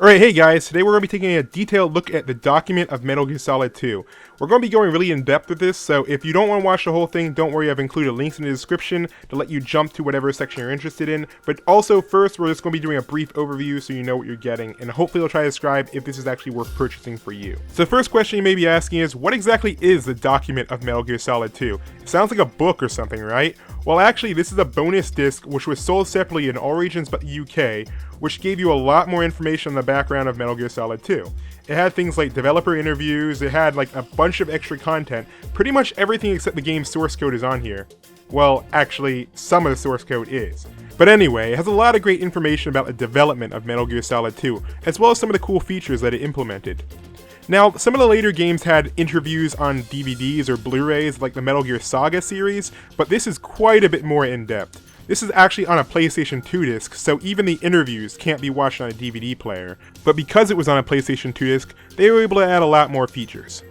Alright, hey guys, today we're going to be taking a detailed look at the document of Metal Gear Solid 2. We're going to be going really in depth with this, so if you don't want to watch the whole thing, don't worry, I've included links in the description to let you jump to whatever section you're interested in. But also first, we're just going to be doing a brief overview so you know what you're getting, and hopefully I'll try to describe if this is actually worth purchasing for you. So the first question you may be asking is, what exactly is the document of Metal Gear Solid 2? It sounds like a book or something, right? Well, actually, this is a bonus disc which was sold separately in all regions but the UK, which gave you a lot more information on the background of Metal Gear Solid 2. It had things like developer interviews, it had like a bunch of extra content. Pretty much everything except the game's source code is on here. Well, actually, some of the source code is. But anyway, it has a lot of great information about the development of Metal Gear Solid 2, as well as some of the cool features that it implemented. Now, some of the later games had interviews on DVDs or Blu-rays like the Metal Gear Saga series, but this is quite a bit more in-depth. This is actually on a PlayStation 2 disc, so even the interviews can't be watched on a DVD player. But because it was on a PlayStation 2 disc, they were able to add a lot more features.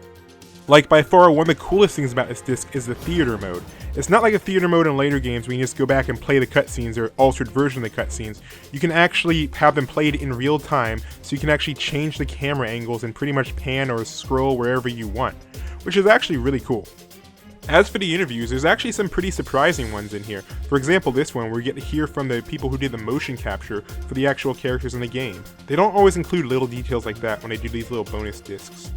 Like, by far, one of the coolest things about this disc is the theater mode. It's not like a theater mode in later games where you just go back and play the cutscenes or altered version of the cutscenes. You can actually have them played in real time, so you can actually change the camera angles and pretty much pan or scroll wherever you want, which is actually really cool. As for the interviews, there's actually some pretty surprising ones in here. For example, this one where you get to hear from the people who did the motion capture for the actual characters in the game. They don't always include little details like that when they do these little bonus discs.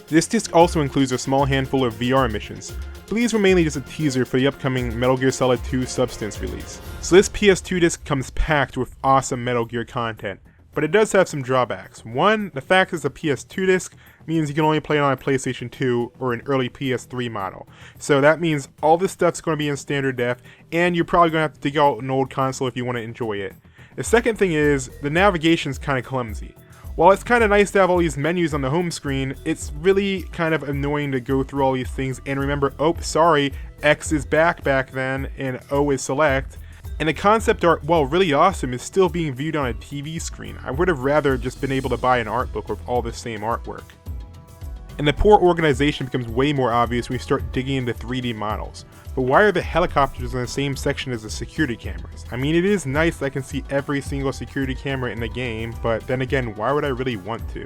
This disc also includes a small handful of VR missions, but these were mainly just a teaser for the upcoming Metal Gear Solid 2 Substance release. So this PS2 disc comes packed with awesome Metal Gear content, but it does have some drawbacks. One, the fact it's a PS2 disc means you can only play it on a PlayStation 2 or an early PS3 model. So that means all this stuff's going to be in standard def, and you're probably going to have to dig out an old console if you want to enjoy it. The second thing is, the navigation's kind of clumsy. While it's kind of nice to have all these menus on the home screen, it's really kind of annoying to go through all these things and remember, oh, sorry, X is back then, and O is select. And the concept art, while really awesome, is still being viewed on a TV screen. I would have rather just been able to buy an art book with all the same artwork. And the poor organization becomes way more obvious when you start digging into 3D models. But why are the helicopters in the same section as the security cameras? I mean, it is nice that I can see every single security camera in the game, but then again, why would I really want to?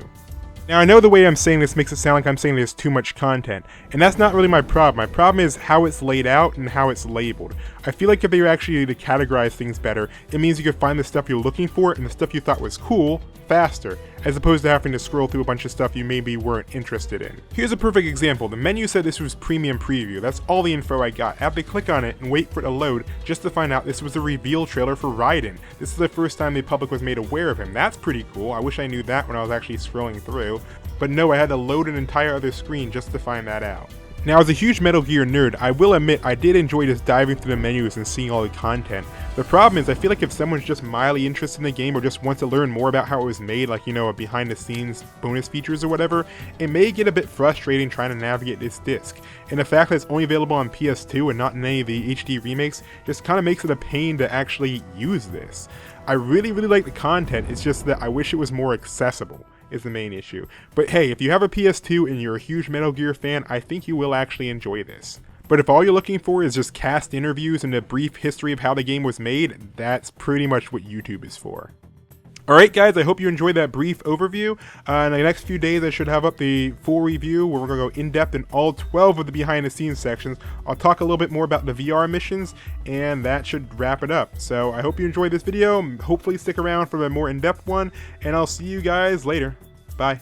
Now, I know the way I'm saying this makes it sound like I'm saying there's too much content, and that's not really my problem. My problem is how it's laid out and how it's labeled. I feel like if they were actually to categorize things better, it means you could find the stuff you're looking for and the stuff you thought was cool faster, as opposed to having to scroll through a bunch of stuff you maybe weren't interested in. Here's a perfect example. The menu said this was premium preview. That's all the info I got. I have to click on it and wait for it to load just to find out this was a reveal trailer for Raiden. This is the first time the public was made aware of him. That's pretty cool. I wish I knew that when I was actually scrolling through. But no, I had to load an entire other screen just to find that out. Now, as a huge Metal Gear nerd, I will admit I did enjoy just diving through the menus and seeing all the content. The problem is, I feel like if someone's just mildly interested in the game or just wants to learn more about how it was made, like, you know, a behind the scenes bonus features or whatever, it may get a bit frustrating trying to navigate this disc. And the fact that it's only available on PS2 and not in any of the HD remakes just kind of makes it a pain to actually use this. I really like the content, it's just that I wish it was more accessible, is the main issue. But hey, if you have a PS2 and you're a huge Metal Gear fan, I think you will actually enjoy this. But if all you're looking for is just cast interviews and a brief history of how the game was made, that's pretty much what YouTube is for. Alright guys, I hope you enjoyed that brief overview. In the next few days I should have up the full review where we're going to go in depth in all 12 of the behind the scenes sections. I'll talk a little bit more about the VR missions, and that should wrap it up. So I hope you enjoyed this video, hopefully stick around for the more in-depth one, and I'll see you guys later. Bye.